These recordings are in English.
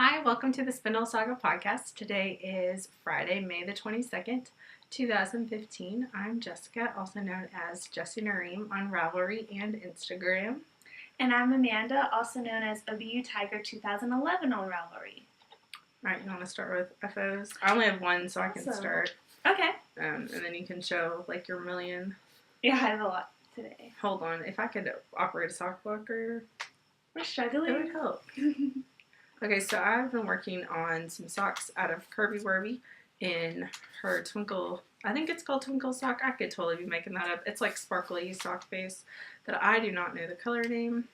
Hi, welcome to the Spindle Saga podcast. Today is Friday, May the 22nd, 2015. I'm Jessica, also known as Jessie Nareem on Ravelry and Instagram. And I'm Amanda, also known as OBU Tiger 2011 on Ravelry. Alright, you want to start with FOs? I only have one, so I can start. Okay. And then you can show, like, your million. Yeah, I have a lot today. Hold on. If I could operate a sock blocker, we're struggling. It would help. Okay, so I've been working on some socks out of Kirby Werby in her Twinkle, I think it's called Twinkle sock. I could totally be making that up. It's like sparkly sock base that I do not know the color name.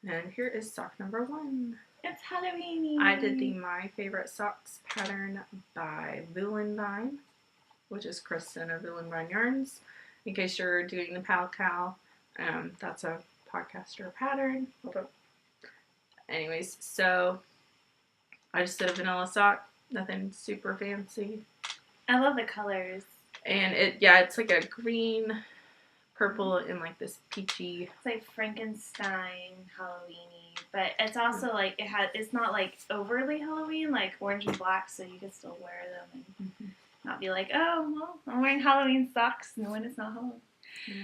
And here is sock number 1. It's Halloween. I did the My Favorite Socks pattern by Vine, which is Kristen of Vine Yarns. In case you're doing the Pal Cal, that's a podcaster pattern. Hold up. Anyways, so I just did a vanilla sock, nothing super fancy. I love the colors. And it's like a green, purple, and like this peachy. It's like Frankenstein Halloween-y, but it's also like it's not like overly Halloween, like orange and black, so you can still wear them and not be like, oh, well, I'm wearing Halloween socks, knowing it's not Halloween. Yeah.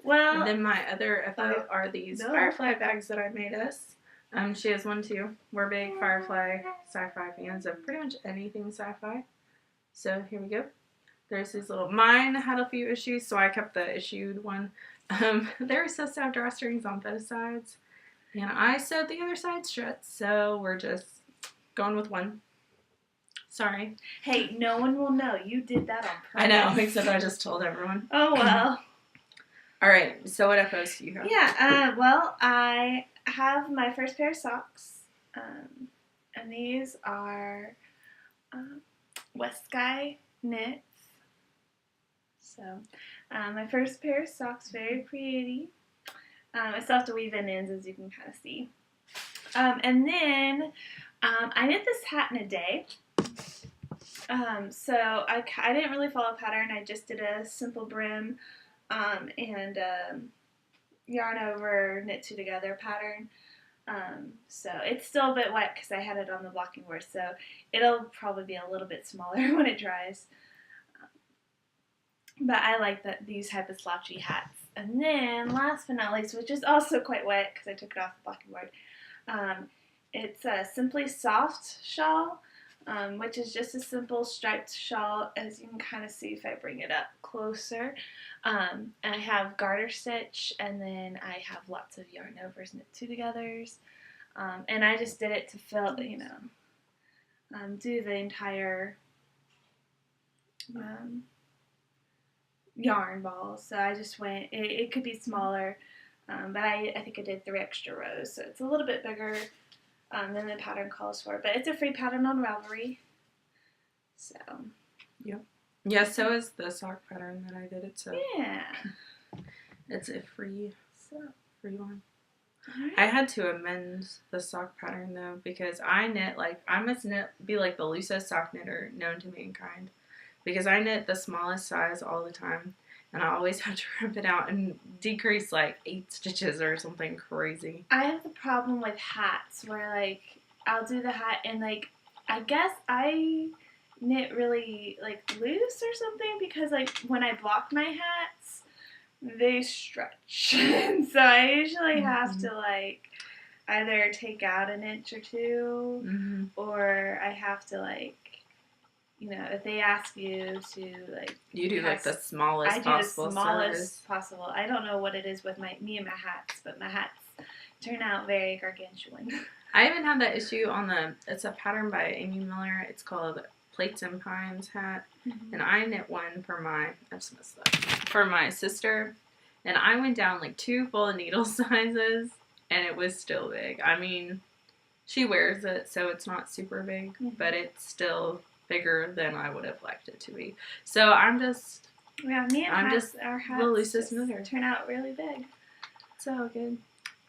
Well, and then my other FO are these Firefly bags that I made us. She has one too. We're big Firefly sci-fi fans of pretty much anything sci-fi. So here we go. There's these little. Mine had a few issues, so I kept the issued one. They were supposed to have drawstrings on both sides, and I sewed the other side struts. So we're just going with one. Sorry. Hey, no one will know. You did that on purpose. I know, except I just told everyone. Oh well. All right. So what FOs do you have? Yeah. Well, I have my first pair of socks, and these are West Sky knits. So my first pair of socks, very pretty. I still have to weave in ends, as you can kind of see. And then I knit this hat in a day. So I didn't really follow a pattern. I just did a simple brim and yarn over, knit 2 together pattern. So it's still a bit wet because I had it on the blocking board, so it'll probably be a little bit smaller when it dries. But I like these type of slouchy hats. And then last but not least, which is also quite wet because I took it off the blocking board, it's a Simply Soft shawl, which is just a simple striped shawl, as you can kind of see if I bring it up closer. And I have garter stitch, and then I have lots of yarn overs, knit 2 togethers. And I just did it to fill, do the entire yarn ball. So I just went, it could be smaller, but I think I did 3 extra rows, so it's a little bit bigger than the pattern calls for. But it's a free pattern on Ravelry. So. Yep. Yeah, so is the sock pattern that I did it, so. Yeah. It's a free one. Right. I had to amend the sock pattern, though, because I must be like the loosest sock knitter known to mankind. Because I knit the smallest size all the time, and I always have to rip it out and decrease like 8 stitches or something crazy. I have the problem with hats where, like, I'll do the hat and, like, I guess I knit really, like, loose or something because, like, when I block my hats, they stretch. And so I usually have to, like, either take out an inch or 2 or I have to, like, if they ask you to, like... You do, like, the smallest possible. I do the smallest possible. I don't know what it is with me and my hats, but my hats turn out very gargantuan. I even had that issue on it's a pattern by Amy Miller. It's called Plates and Pines hat. And I knit one for my sister. And I went down, like, 2 full needle sizes, and it was still big. I mean, she wears it, so it's not super big, but it's still bigger than I would have liked it to be. So I'm just... Yeah, our hats the loosest knitter. Turn out really big. So good.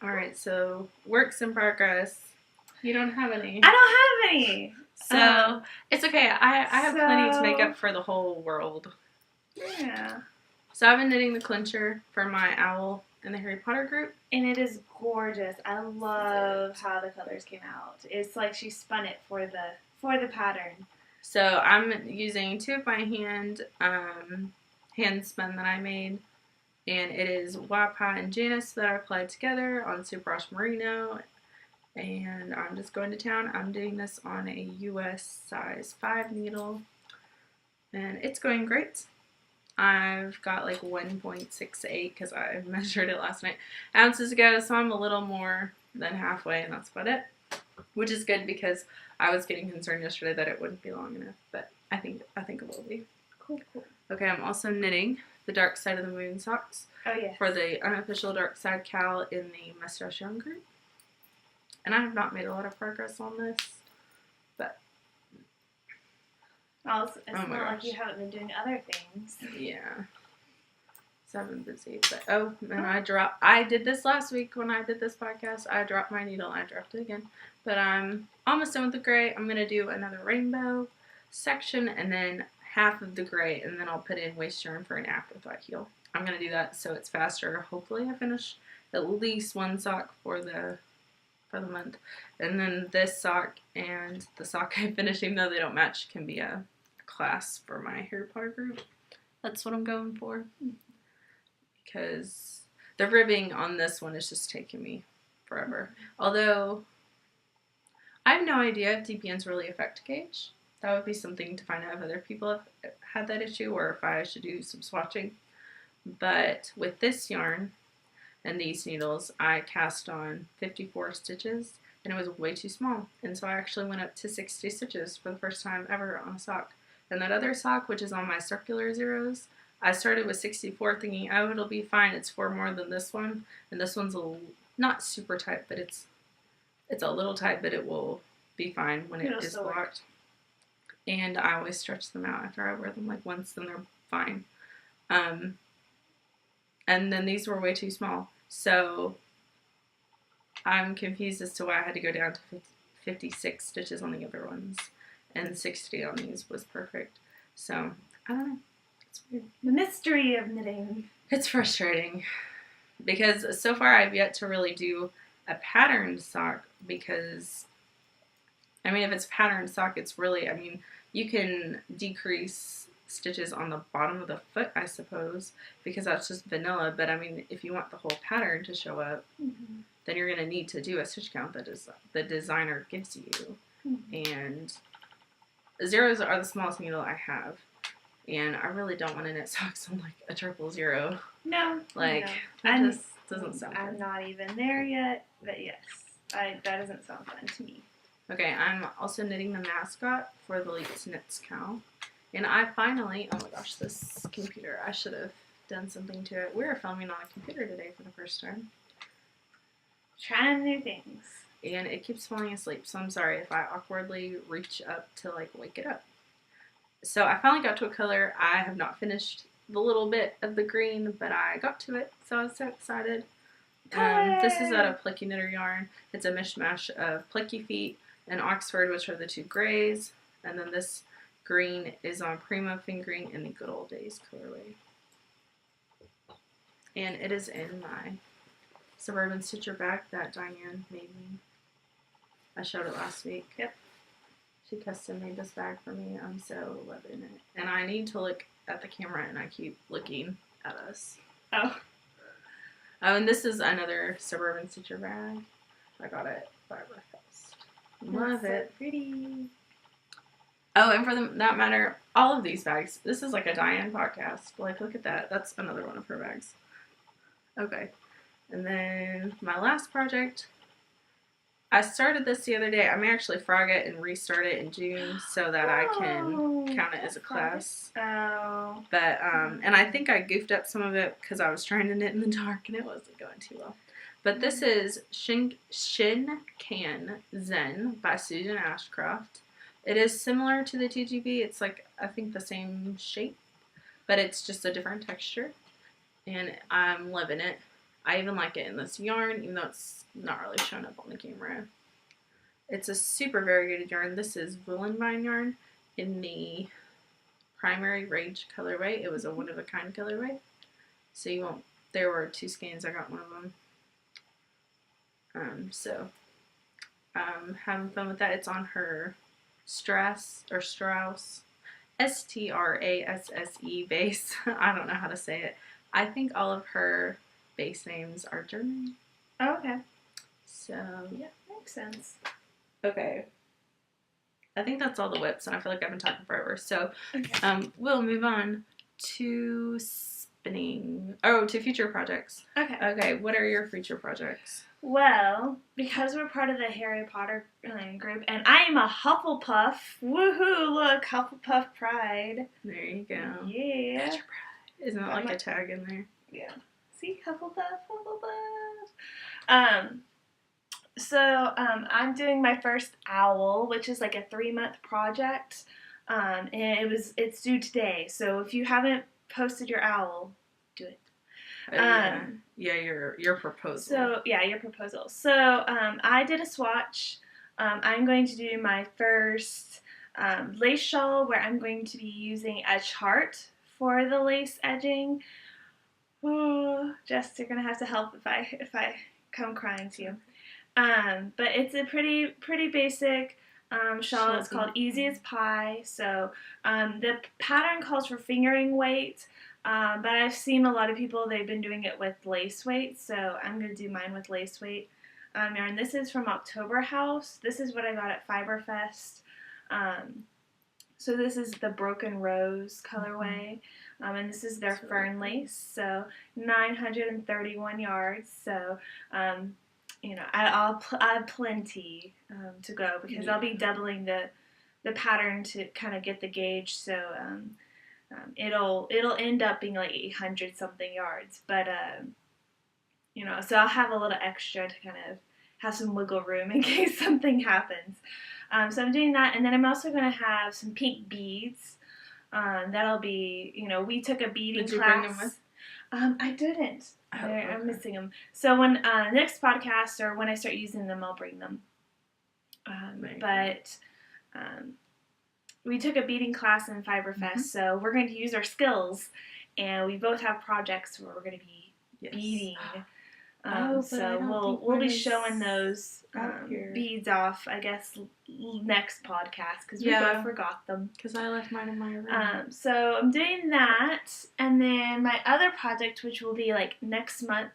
Alright, so works in progress. You don't have any. I don't have any! So, it's okay. I have plenty to make up for the whole world. Yeah. So I've been knitting the clincher for my owl in the Harry Potter group. And it is gorgeous. I love how the colors came out. It's like she spun it for the pattern. So I'm using 2 of my hand spun that I made, and it is Wappa and Janice that I applied together on Super Wash Merino, and I'm just going to town. I'm doing this on a US size 5 needle, and it's going great. I've got like 1.68 because I measured it last night ounces ago, so I'm a little more than halfway, and that's about it, which is good because I was getting concerned yesterday that it wouldn't be long enough, but I think it will be. Cool. Okay, I'm also knitting the Dark Side of the Moon socks for the unofficial Dark Side Cal in the Mustache Young group, and I have not made a lot of progress on this, but well, it's not like you haven't been doing other things. Yeah. So I've been busy. But I did this last week when I did this podcast. I dropped my needle. I dropped it again. But I'm almost done with the gray. I'm going to do another rainbow section and then half of the gray. And then I'll put in waist yarn for an afterthought heel. I'm going to do that so it's faster. Hopefully I finish at least one sock for the month. And then this sock and the sock I'm finishing, though they don't match, can be a class for my Harry Potter group. That's what I'm going for. Because the ribbing on this one is just taking me forever. Although, I have no idea if DPNs really affect gauge. That would be something to find out if other people have had that issue or if I should do some swatching. But with this yarn and these needles, I cast on 54 stitches and it was way too small. And so I actually went up to 60 stitches for the first time ever on a sock. And that other sock, which is on my circular zeros, I started with 64 thinking, oh, it'll be fine. It's 4 more than this one. And this one's not super tight, but it's a little tight, but it will be fine when it is blocked. And I always stretch them out after I wear them like once, then they're fine. And then these were way too small. So I'm confused as to why I had to go down to 56 stitches on the other ones. And 60 on these was perfect. So, I don't know. It's weird. The mystery of knitting. It's frustrating. Because so far I've yet to really do a patterned sock. Because, I mean, if it's patterned sock, it's really, I mean, you can decrease stitches on the bottom of the foot, I suppose. Because that's just vanilla. But, I mean, if you want the whole pattern to show up, then you're going to need to do a stitch count that the designer gives you. And zeros are the smallest needle I have, and I really don't want to knit socks on like a 000. No, like that just doesn't sound fun. I'm not even there yet, but yes, that doesn't sound fun to me. Okay, I'm also knitting the mascot for the Leaks Knits Cow, and I finally, oh my gosh, this computer, I should have done something to it. We were filming on a computer today for the first time. Trying new things. And it keeps falling asleep, so I'm sorry if I awkwardly reach up to like wake it up. So I finally got to a color. I have not finished the little bit of the green, but I got to it, so I was so excited. This is out of Plicky Knitter yarn. It's a mishmash of Plicky Feet and Oxford, which are the 2 grays, and then this green is on Prima Fingering in the Good Old Days colorway. And it is in my Suburban Stitcher bag that Diane made me. I showed it last week. Yep. She custom made this bag for me. I'm so loving it. And I need to look at the camera and I keep looking at us. Oh. Oh, and this is another Suburban Stitcher bag. I got it at Fiber Fest. Love it. So pretty. Oh, and for that matter, all of these bags. This is like a Diane podcast. Like, look at that. That's another one of her bags. Okay. And then my last project, I started this the other day. I may actually frog it and restart it in June so that I can count it as a class. Oh. But, and I think I goofed up some of it because I was trying to knit in the dark and it wasn't going too well. But this is Shin Can Zen by Susan Ashcroft. It is similar to the TGB. It's like, I think the same shape, but it's just a different texture. And I'm loving it. I even like it in this yarn, even though it's not really showing up on the camera. It's a super variegated yarn. This is Woolenvine yarn in the Primary Rage colorway. It was a one-of-a-kind colorway. So there were 2 skeins. I got one of them. So having fun with that. It's on her Strauss Strasse base. I don't know how to say it. I think all of her base names are German. Oh, okay. So yeah, makes sense. Okay. I think that's all the whips, and I feel like I've been talking forever. So Okay. we'll move on to spinning. Oh, to future projects. Okay. Okay, what are your future projects? Well, because we're part of the Harry Potter group, and I am a Hufflepuff. Woohoo! Look, Hufflepuff pride. There you go. Yeah. That's your pride. Isn't that like a tag in there? Yeah. See, Hufflepuff. So I'm doing my first owl, which is like a 3-month project, and it's due today. So if you haven't posted your owl, do it. Your proposal. So your proposal. So I did a swatch. I'm going to do my first lace shawl where I'm going to be using a chart for the lace edging. Oh, Jess, you're gonna have to help if I come crying to you. But it's a pretty basic shawl. It's called Easy as Pie. So the pattern calls for fingering weight, but I've seen a lot of people, they've been doing it with lace weight, so I'm going to do mine with lace weight yarn. This is from October House. This is what I got at Fiberfest. So this is the Broken Rose colorway, and this is their fern lace, so 931 yards. So I'll have plenty to go because I'll be doubling the pattern to kind of get the gauge. So it'll end up being like 800 something yards, but so I'll have a little extra to kind of have some wiggle room in case something happens. So I'm doing that, and then I'm also going to have some pink beads. That'll be, we took a beading class. Did you bring them with? I didn't. I'm missing them. So when next podcast or when I start using them, I'll bring them. But we took a beading class in Fiberfest, so we're going to use our skills, and we both have projects where we're going to be beading. So we'll be showing those beads off, I guess, next podcast because we both forgot them. Because I left mine in my room. So I'm doing that, and then my other project, which will be like next month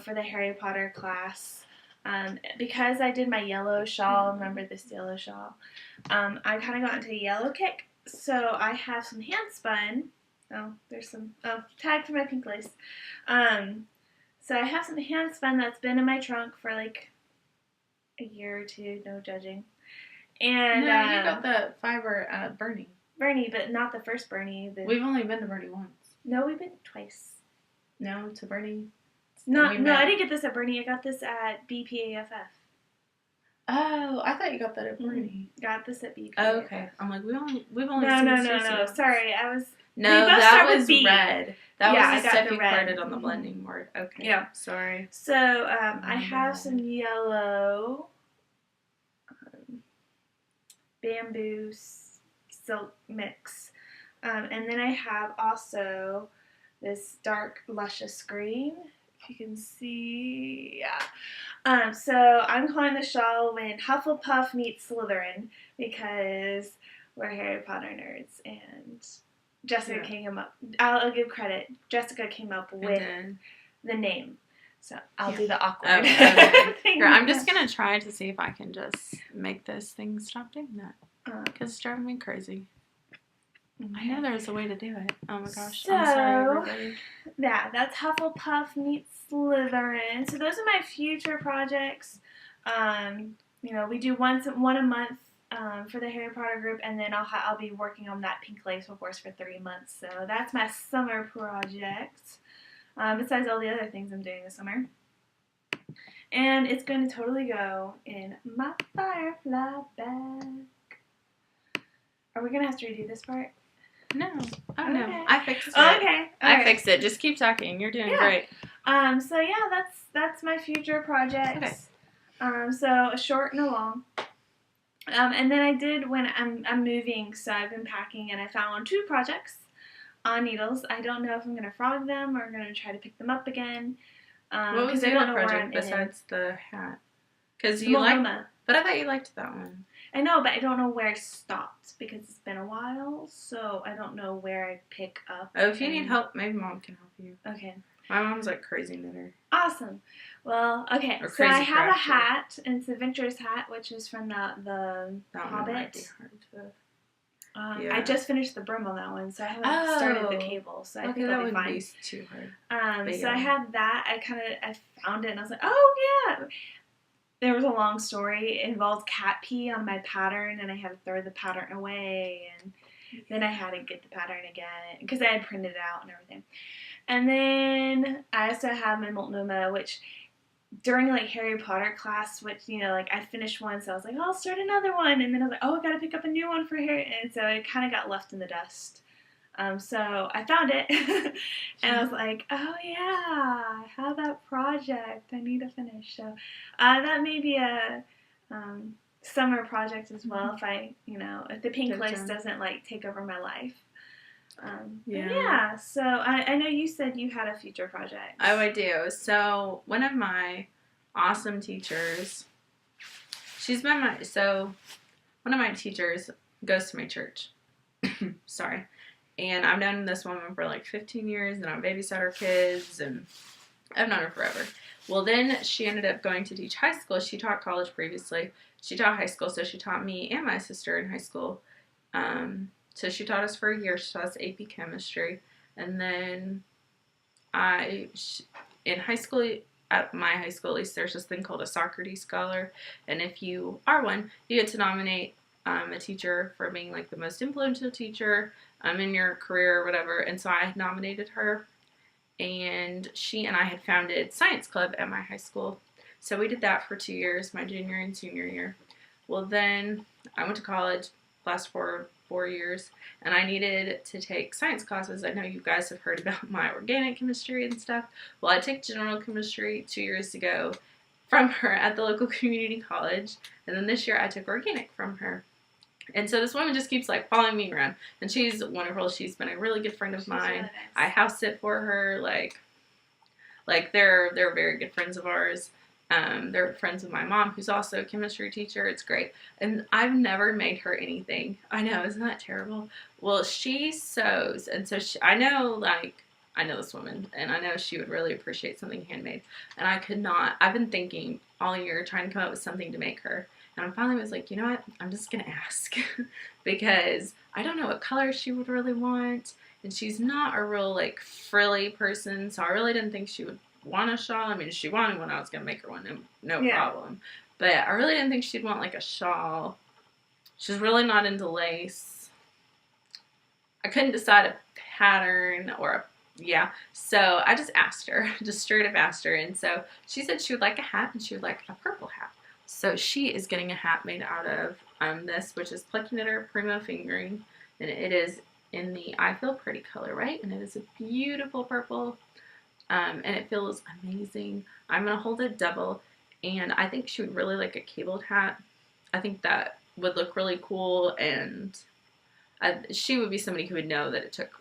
for the Harry Potter class, because I did my yellow shawl. Remember this yellow shawl? I kind of got into a yellow kick, so I have some hand spun. Oh, there's some tag for my pink lace. So I have some hand spun that's been in my trunk for like a year or two, no judging. And you got the fiber at Bernie. Bernie, but not the first Bernie. We've only been to Bernie once. No, we've been twice. No, to Bernie. No, I didn't get this at Bernie. I got this at BPAFF. Oh, I thought you got that at Bernie. Got this at BPAFF. Oh, okay. I'm like, we've only No. Sorry, I was. No, that was B. red. That was the stuff you red. quoted on the blending board. Okay. Yeah. Sorry. So, I have some yellow bamboo silk mix. And then I have also this dark luscious green. If you can see, yeah. So I'm calling the shawl when Hufflepuff meets Slytherin because we're Harry Potter nerds, and Jessica came up. I'll give credit. Jessica came up with the name, so I'll do the awkward. Here, I'm just gonna try to see if I can just make this thing stop doing that because it's driving me crazy. I know there's a way to do it. Oh my gosh! So, I'm sorry, everybody. Yeah, that's Hufflepuff meets Slytherin. So those are my future projects. We do one a month. For the Harry Potter group, and then I'll be working on that pink lace, of course, for 3 months. So that's my summer project. Besides all the other things I'm doing this summer, and it's going to totally go in my Firefly bag. Are we gonna have to redo this part? No. Oh okay. no, I fixed it. Okay, I fixed it. Just keep talking. You're doing great. So yeah, that's my future projects. Okay. So a short and a long. And then I did when I'm moving, so I've been packing, and I found 2 projects. on needles. I don't know if I'm going to frog them or going to try to pick them up again. What was your project besides the hat? Because you like, but I thought you liked that one. I know, but I don't know where I stopped because it's been a while, so I don't know where I pick up. Oh, if you need help, maybe Mom can help you. Okay. My mom's like crazy knitter. Awesome. Well, okay, so I have a hat, and it's a Adventurous hat, which is from the Hobbit. Might be hard to... I just finished the brim on that one, so I haven't started the cable, so I think that'll be fine. Be too hard. So I had that. I found it, and I was like, oh yeah. There was a long story. It involved cat pee on my pattern, and I had to throw the pattern away, and then I had to get the pattern again because I had printed it out and everything. And then I also have my multnomah, which during like Harry Potter class, which I finished one, so I was like, oh, I'll start another one, and then I was like, oh, I gotta pick up a new one for Harry, and so it kind of got left in the dust. So I found it, and I was like, oh yeah, I have that project I need to finish. So that may be a summer project as well if the pink lace doesn't like take over my life. So I know you said you had a future project. Oh, I do. So one of my awesome teachers, one of my teachers goes to my church. Sorry. And I've known this woman for like 15 years, and I've babysat her kids, and I've known her forever. Well, then she ended up going to teach high school. She taught college previously. She taught high school, so she taught me and my sister in high school. So she taught us for a year. She taught us AP chemistry. And then in high school, at my high school at least, there's this thing called a Socrates Scholar. And if you are one, you get to nominate a teacher for being like the most influential teacher in your career or whatever. And so I had nominated her, and she and I had founded science club at my high school. So we did that for 2 years, my junior and senior year. Well, then I went to college, last four years, and I needed to take science classes. I know you guys have heard about my organic chemistry and stuff. Well, I took general chemistry 2 years ago from her at the local community college, and then this year I took organic from her. And so this woman just keeps like following me around, and she's wonderful. She's been a really good friend of mine. Really nice. I house sit for her. Like they're very good friends of ours. They're friends with my mom, who's also a chemistry teacher. It's great. And I've never made her anything. I know, isn't that terrible? Well, she sews, and so I know this woman, and I know she would really appreciate something handmade. And I could not. I've been thinking all year trying to come up with something to make her. And I finally was like, you know what? I'm just going to ask because I don't know what color she would really want. And she's not a real like frilly person. So I really didn't think she would want a shawl. I mean, if she wanted one, I was going to make her one. No problem. But I really didn't think she'd want like a shawl. She's really not into lace. I couldn't decide a pattern so I just asked her, just straight up asked her. And so she said she would like a hat, and she would like a purple hat. So she is getting a hat made out of this, which is Plucky Knitter Primo Fingering, and it is in the I Feel Pretty color, right? And it is a beautiful purple, and it feels amazing. I'm going to hold it double, and I think she would really like a cabled hat. I think that would look really cool, and she would be somebody who would know that it took,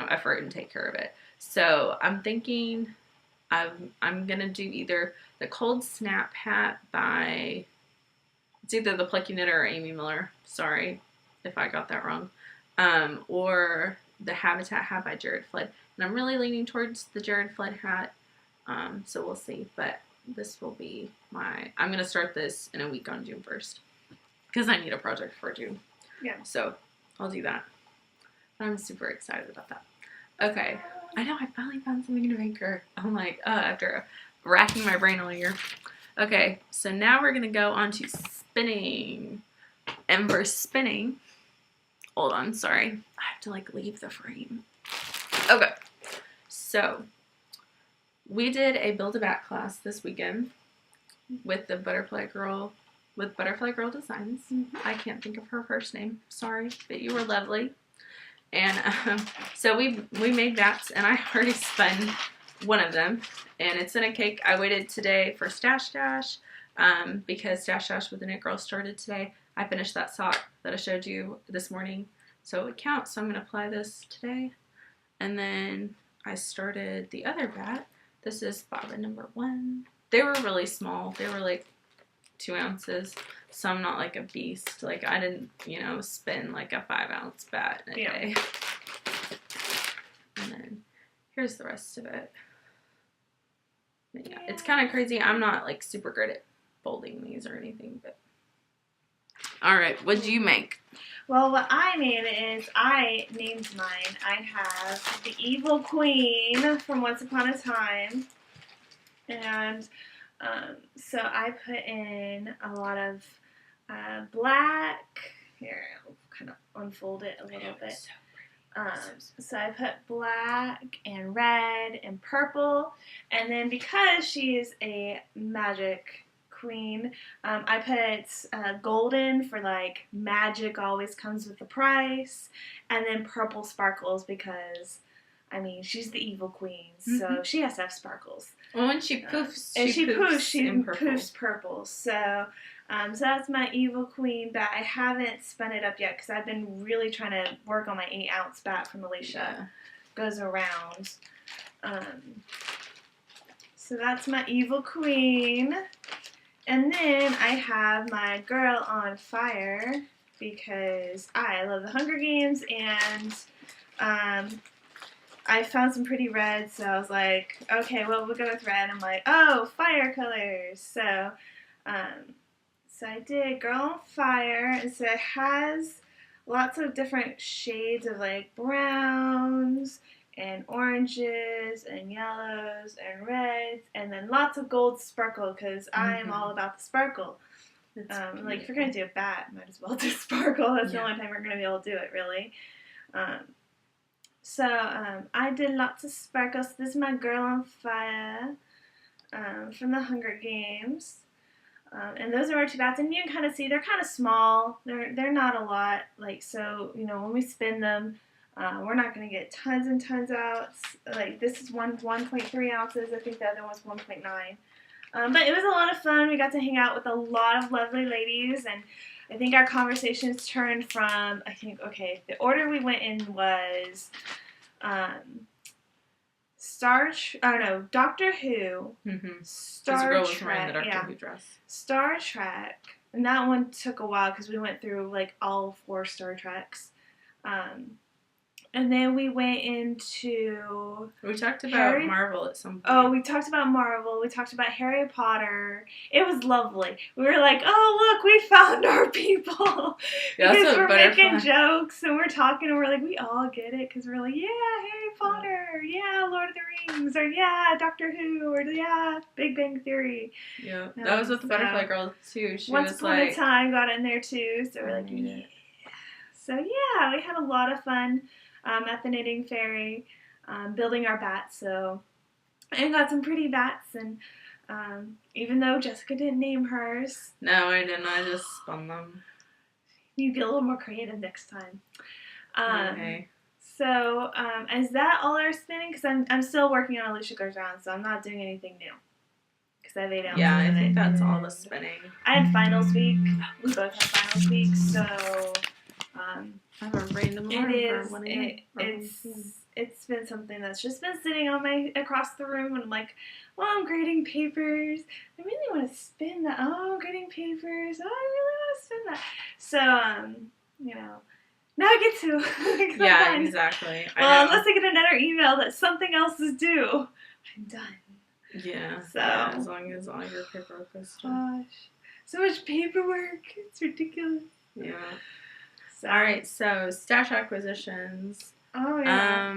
effort and take care of it. So I'm thinking I'm going to do either the Cold Snap hat by, it's either the Plucky Knitter or Amy Miller. Sorry if I got that wrong. Or the Habitat hat by Jared Flood. And I'm really leaning towards the Jared Flood hat. So we'll see. But this will be I'm going to start this in a week on June 1st. Because I need a project for June. Yeah. So I'll do that. I'm super excited about that. Okay. I know, I finally found something to make her. I'm like, after racking my brain all year. Okay, so now we're going to go on to spinning. And for spinning, hold on, sorry. I have to like leave the frame. Okay, so we did a Build-A-Bat class this weekend with the Butterfly Girl, with Butterfly Girl Designs. I can't think of her first name, sorry, but you were lovely. And so we made bats, and I already spun one of them, and it's in a cake. I waited today for Stash Dash because Stash Dash with the Knit Girl started today. I finished that sock that I showed you this morning, so it would count. So I'm going to apply this today. And then I started the other bat. This is bobbin number 1. They were really small. They were like 2 ounces. So I'm not like a beast. Like I didn't, spin like a 5-ounce bat in a day. And then here's the rest of it. But yeah, it's kind of crazy. I'm not like super good at folding these or anything, but. All right, what'd you make? Well, what I made is I named mine. I have the Evil Queen from Once Upon a Time. And so I put in a lot of black. Here, I'll kind of unfold it a little bit. So I put black and red and purple. And then because she is a magic queen, I put golden for like magic always comes with the price, and then purple sparkles because she's the evil queen, so she has to have sparkles. Well, when she poofs, she poofs purple. So that's my evil queen bat. I haven't spun it up yet because I've been really trying to work on my 8-ounce bat from Alicia. Goes around. So that's my evil queen. And then I have my girl on fire because I love the Hunger Games, and I found some pretty reds, so I was like, okay, well, we'll go with red. I'm like, oh, fire colors. So I did Girl on Fire, and so it has lots of different shades of like browns and oranges and yellows and reds, and then lots of gold sparkle because I am all about the sparkle. Like if you're gonna do a bat, might as well do sparkle. That's the only time we're gonna be able to do it, really. So I did lots of sparkles. This is my Girl on Fire from the Hunger Games. And those are our 2 bats, and you can kind of see they're kind of small. They're not a lot. Like, so when we spin them, we're not going to get tons and tons out. Like this is 1.3 ounces. I think the other one's 1.9. But it was a lot of fun. We got to hang out with a lot of lovely ladies, and I think our conversations turned from, the order we went in was Doctor Who, Star Trek, the Doctor Who dress. Star Trek, and that one took a while because we went through like all 4 Star Treks. And then we went into... We talked about Marvel at some point. Oh, we talked about Marvel. We talked about Harry Potter. It was lovely. We were like, oh, look, we found our people. Because we're making jokes, and we're talking, and we're like, we all get it. Because we're like, yeah, Harry Potter. Yeah, Lord of the Rings. Or yeah, Doctor Who. Or yeah, Big Bang Theory. Yeah, that was with the Butterfly Girl, too. Once Upon a Time got in there, too. So we're like, yeah. So, yeah, we had a lot of fun. At the Knitting Fairy, building our bats, and got some pretty bats, and even though Jessica didn't name hers. No, I didn't, I just spun them. You'd be a little more creative next time. Okay. So, is that all our spinning? Because I'm still working on Alicia Goes Round, so I'm not doing anything new. Because I have 8 ounces. Yeah, I think that's all the spinning. I had finals week. We both had finals week, so... I have a random It's been something that's just been sitting on across the room, and I'm like, well, I'm grading papers. I really want to spin that. Oh, I'm grading papers. Oh, I really want to spin that. So, now I get to. Yeah, exactly. Well, unless I get another email that something else is due, I'm done. Yeah. So yeah, as long as all your paperwork is done. Gosh, so much paperwork. It's ridiculous. Yeah. All right, so stash acquisitions. Oh, yeah.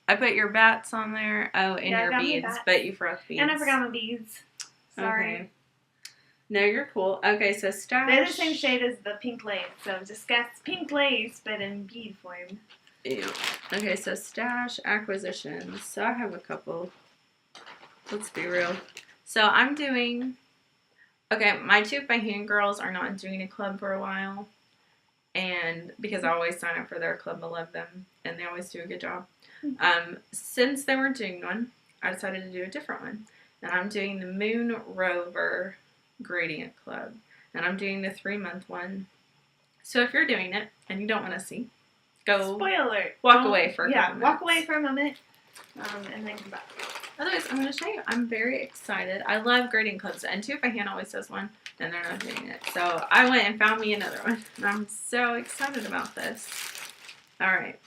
I put your bats on there. Oh, and your beads, but you forgot the beads. And I forgot my beads. Sorry. Okay. No, you're cool. Okay, so stash. They're the same shade as the pink lace, so just got pink lace, but in bead form. Ew. Okay, so stash acquisitions. So I have a couple. Let's be real. So I'm doing... Okay, my 2 by Hand girls are not doing a club for a while. And because I always sign up for their club, I love them, and they always do a good job. Since they weren't doing one, I decided to do a different one. And I'm doing the Moon Rover Gradient Club. And I'm doing the 3-month one. So if you're doing it and you don't want to see, go. Spoiler alert. Walk away for a couple walk minutes. away for a moment, and then come back. Otherwise, I'm going to show you. I'm very excited. I love grading clubs, and Two If I Can always does one, and they're not doing it. So I went and found me another one, and I'm so excited about this. All right.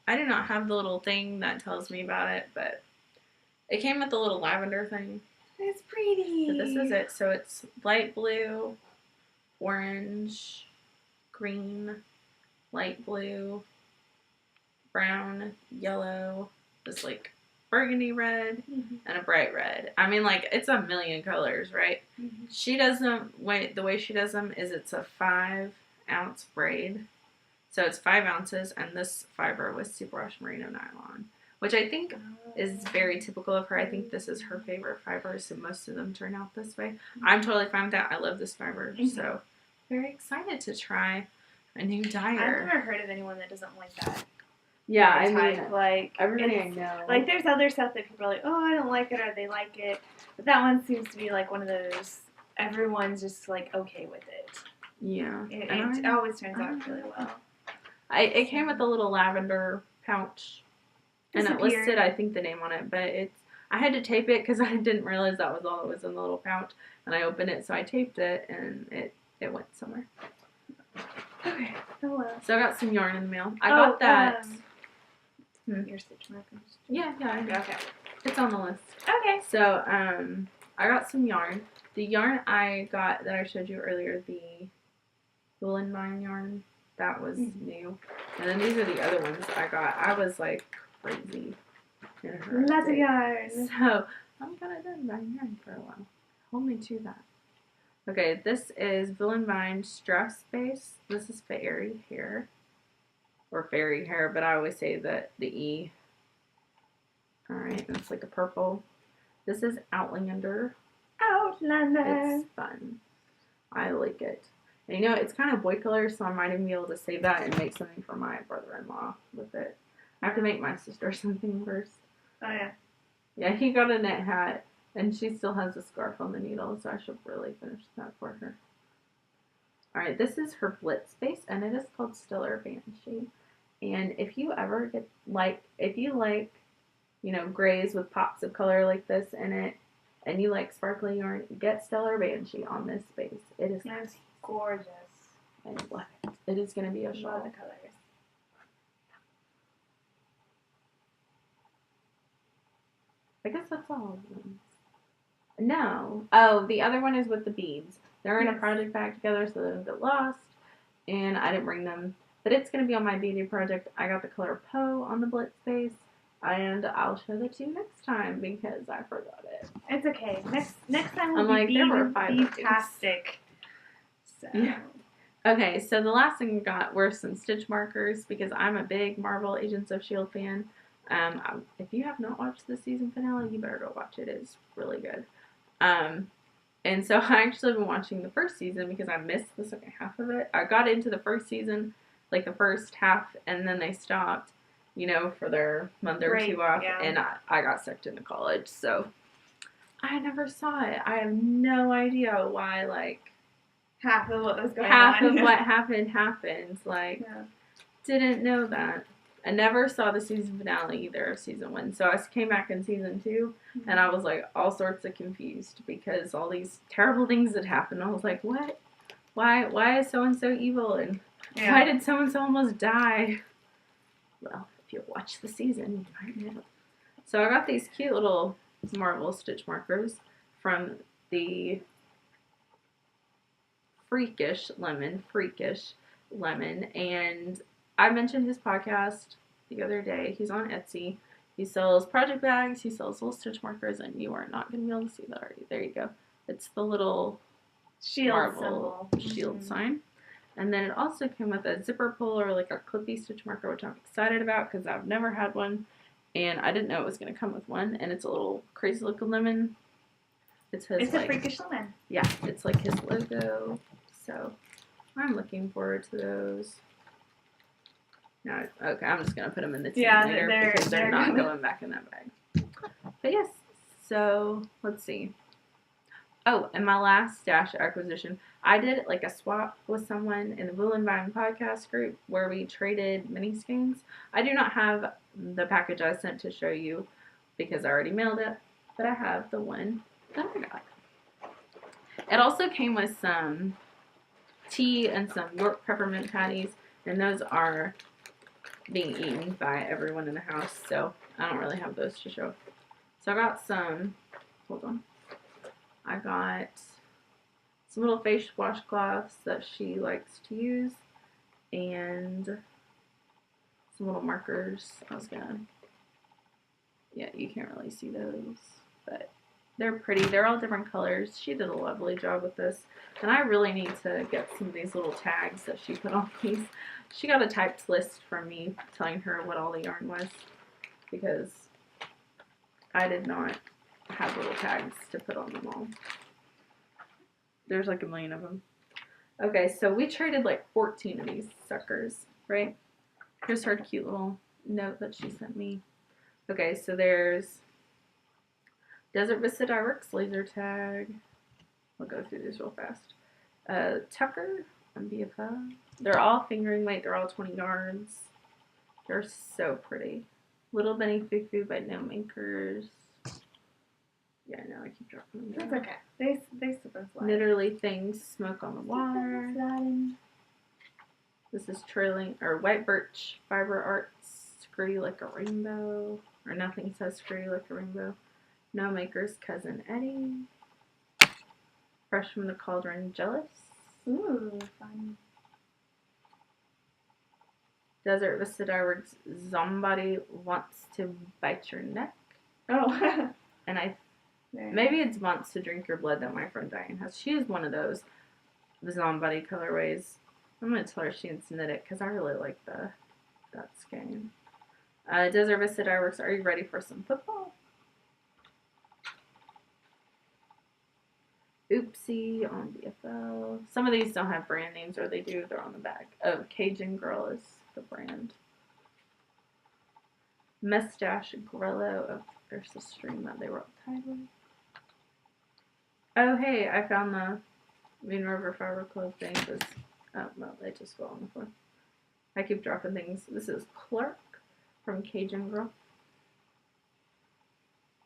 I do not have the little thing that tells me about it, but it came with the little lavender thing. It's pretty. So this is it. So it's light blue, orange, green, light blue, brown, yellow, this like burgundy red, and a bright red. I mean, like, it's a million colors, right? She does them, the way she does them is it's a 5-ounce braid. So it's 5 ounces, and this fiber was superwash merino nylon, which I think is very typical of her. I think this is her favorite fiber, so most of them turn out this way. I'm totally fine with that. I love this fiber, so very excited to try a new dyer. I've never heard of anyone that doesn't like that. Yeah, I mean, like everybody I know. Like, there's other stuff that people are like, oh, I don't like it, or they like it. But that one seems to be like one of those, everyone's just like okay with it. Yeah. It always turns out really well. It came with a little lavender pouch, and it listed, I think, the name on it, but I had to tape it because I didn't realize that was all that was in the little pouch, and I opened it, so I taped it, and it went somewhere. Okay. Oh well. So I got some yarn in the mail. I got that. Your stitch markers. Yeah, Okay. It's on the list. Okay. So, I got some yarn. The yarn I got that I showed you earlier, the woolen vine yarn, that was new. And then these are the other ones I got. I was like crazy in her. Lots of yarn. So, I'm gonna do vine yarn for a while. Hold me to that. Okay, this is Villain Vine Stress Base. This is fairy hair. Or fairy hair, but I always say the E. Alright, and it's like a purple. This is Outlander. Outlander. It's fun. I like it. And you know, it's kind of boy color, so I might even be able to save that and make something for my brother-in-law with it. I have to make my sister something first. Oh, yeah. Yeah, he got a knit hat, and she still has a scarf on the needle, so I should really finish that for her. Alright, this is her Blitz base, and it is called Stellar Banshee. And if you ever get, if you like, you know, grays with pops of color like this in it, and you like sparkly yarn, get Stellar Banshee on this base. It is It's gorgeous. I love it. It is going to be a shawl. Love the colors. I guess that's all of them. No. Oh, the other one is with the beads. They're in a project bag together so they don't get lost. And I didn't bring them. But it's going to be on my beauty project. I got the color Poe on the Blitz base. And I'll show that to you next time because I forgot it. It's okay. Next time we'll there were 5 fantastic. So. Yeah. Okay, so the last thing we got were some stitch markers because I'm a big Marvel Agents of S.H.I.E.L.D. fan. If you have not watched the season finale, you better go watch it. It's really good. And so I actually been watching the first season because I missed the second half of it. I got into the first season, like the first half, and then they stopped, you know, for their month or two off, and I got sucked into college, so I never saw it. I have no idea why, like, half of what was going on. Half of what happened, like, didn't know that. I never saw the season finale either of season 1, so I came back in season 2, and I was, like, all sorts of confused because all these terrible things had happened. I was like, what? Why is so-and-so evil, and why did so-and-so almost die? Well, if you watch the season, you might know. So I got these cute little Marvel stitch markers from the Freakish Lemon, and I mentioned his podcast the other day. He's on Etsy. He sells project bags, he sells little stitch markers, and you are not going to be able to see that already. There you go. It's the little Marvel shield sign. And then it also came with a zipper pull or like a clippy stitch marker, which I'm excited about because I've never had one. And I didn't know it was going to come with one. And it's a little crazy looking lemon. It's a freakish lemon. Yeah, it's like his logo. So I'm looking forward to those. No, okay, I'm just going to put them in the tin later because they're not going back in that bag. But yes, so let's see. Oh, and my last stash acquisition. I did like a swap with someone in the Bull and Vine podcast group where we traded mini skeins. I do not have the package I sent to show you because I already mailed it, but I have the one that I got. It also came with some tea and some York peppermint patties, and those are being eaten by everyone in the house, so I don't really have those to show. So I got some, hold on, I got some little face washcloths that she likes to use, and some little markers. Yeah, you can't really see those, but they're pretty. They're all different colors. She did a lovely job with this, and I really need to get some of these little tags that she put on these. She got a typed list from me telling her what all the yarn was, because I did not have little tags to put on them all. There's like a million of them. Okay, so we traded like 14 of these suckers, right? Here's her cute little note that she sent me. Okay, so there's Desert Vista Directs laser tag. I'll go through these real fast. Tucker and BFF. They're all fingering weight. They're all 20 yards. They're so pretty. Little Benny Fufu by No Makers. Yeah, I know. I keep dropping them. That's okay. They supposed to. Knitterly Things Smoke on the Water. This is Trailing or White Birch Fiber Arts Screw You Like a Rainbow. Or Nothing Says Screw You Like a Rainbow. No Maker's Cousin Eddie. Fresh from the Cauldron Jealous. Ooh, fun. Desert Vista Directs Somebody Wants to Bite Your Neck. Oh. And maybe it's Wants to Drink Your Blood that my friend Diane has. She has one of those, the Somebody colorways. I'm going to tell her she needs to knit it because I really like that skein. Desert Vista Directs, are you ready for some football? Oopsie on BFL. Some of these don't have brand names, or they do. They're on the back. Oh, Cajun Girl is the brand. Mustache Grello. Oh, there's the string that they were all tied with. Oh, hey, I found the Moon River Fiber Club thing. Oh, well, they just fell on the floor. I keep dropping things. This is Clark from Cajun Girl.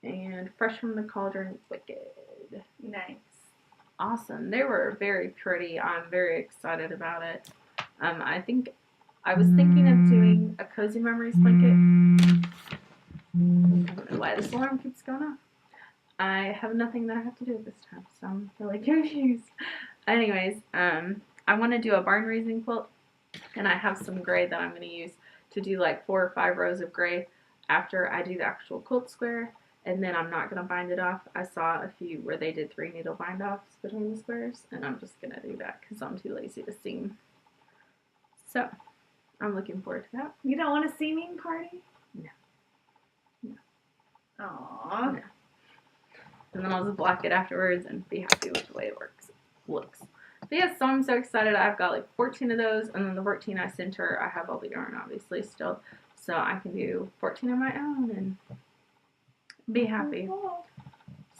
And Fresh from the Cauldron Wicked. Nice. Awesome. They were very pretty. I'm very excited about it. I was thinking of doing a Cozy Memories blanket. I don't know why this alarm keeps going off. I have nothing that I have to do this time, so I'm really confused. Anyways, I want to do a barn raising quilt, and I have some gray that I'm going to use to do like 4 or 5 rows of gray after I do the actual quilt square. And then I'm not going to bind it off. I saw a few where they did 3 needle bind offs between the squares. And I'm just going to do that because I'm too lazy to seam. So, I'm looking forward to that. You don't want a seaming party? No. Aww. No. And then I'll just block it afterwards and be happy with the way it looks. But yeah, so I'm so excited. I've got like 14 of those. And then the 14 I sent her, I have all the yarn obviously still. So I can do 14 of my own and be happy.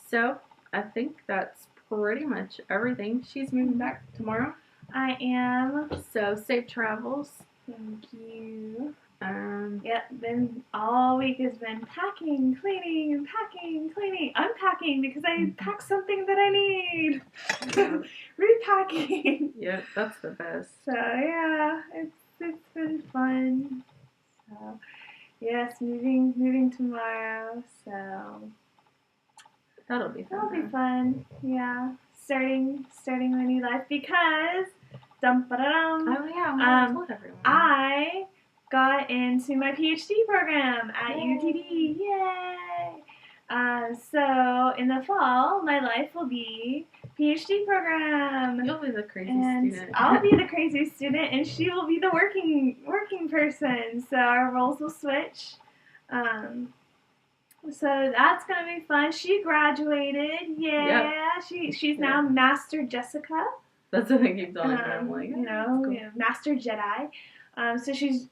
So, I think that's pretty much everything. She's moving back tomorrow. I am. So, safe travels. Thank you. Yep, then all week has been packing, cleaning, unpacking because I packed something that I need. Repacking. Yep, that's the best. So, yeah, it's been fun. So, yes, moving tomorrow, so that'll be fun. Yeah, starting my new life because oh yeah, I told everyone. I got into my PhD program at UTD. Yay! So in the fall, my life will be PhD program. You'll be the crazy student. I'll be the crazy student, and she will be the working person. So our roles will switch. So that's gonna be fun. She graduated. Yeah. Yep. She's now Master Jessica. That's what I keep telling her. I'm like, cool. Master Jedi. So she's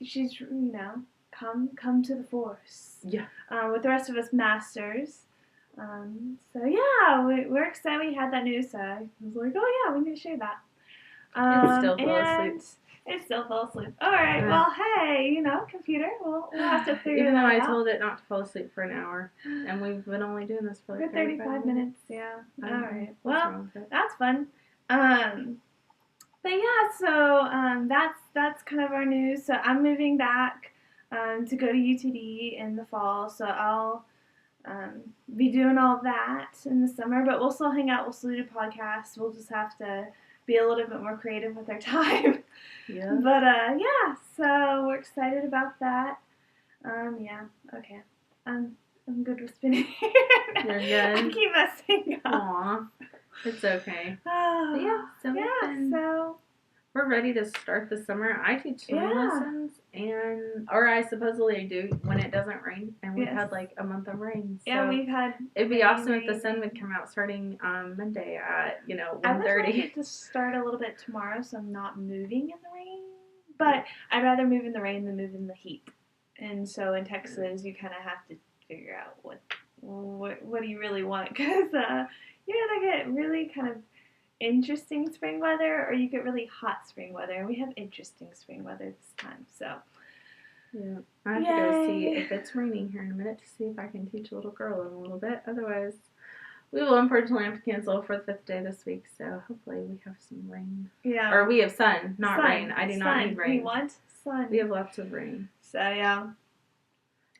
come to the Force. Yeah. With the rest of us masters. So yeah, we're excited we had that news. So I was like, oh yeah, we need to share that. It still fell and asleep. it still fell asleep. All right. Well, hey, computer, we'll have to figure Even that though I out. told it not to fall asleep for an hour, and we've been only doing this for like 35 minutes. Yeah. All right. Well, that's fun. But yeah, so that's kind of our news. So I'm moving back to go to UTD in the fall. So I'll be doing all that in the summer, but we'll still hang out. We'll still do podcasts. We'll just have to be a little bit more creative with our time. Yeah. But yeah, so we're excited about that. Yeah. Okay. I'm good with spinning. You're good. I keep messing up. Aw, it's okay. Yeah. So we're ready to start the summer. I teach swimming lessons, or I supposedly do when it doesn't rain, and we've had like a month of rain. So yeah, we've had. It'd be awesome if the sun would come out starting Monday at 1:30. I would like it to start a little bit tomorrow, so I'm not moving in the rain. But I'd rather move in the rain than move in the heat. And so in Texas, you kind of have to figure out what do you really want, because you either get really kind of interesting spring weather, or you get really hot spring weather, and we have interesting spring weather this time. So yeah, I have to go see if it's raining here in a minute to see if I can teach a little girl in a little bit. Otherwise, we will unfortunately have to cancel for the 5th day this week. So hopefully we have some rain. Yeah, or we have sun, not rain. I do not need rain. We want sun. We have lots of rain. So yeah.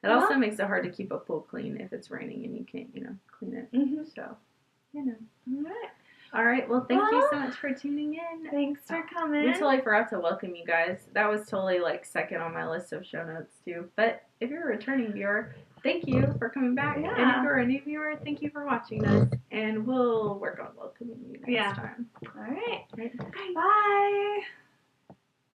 It also makes it hard to keep a pool clean if it's raining and you can't, clean it. Mm-hmm. So, All right. Well, thank you so much for tuning in. Thanks for coming. We totally forgot to welcome you guys. That was totally second on my list of show notes too. But if you're a returning viewer, thank you for coming back. Yeah. And if you're a new viewer, thank you for watching us. And we'll work on welcoming you next time. All right. Bye. Bye.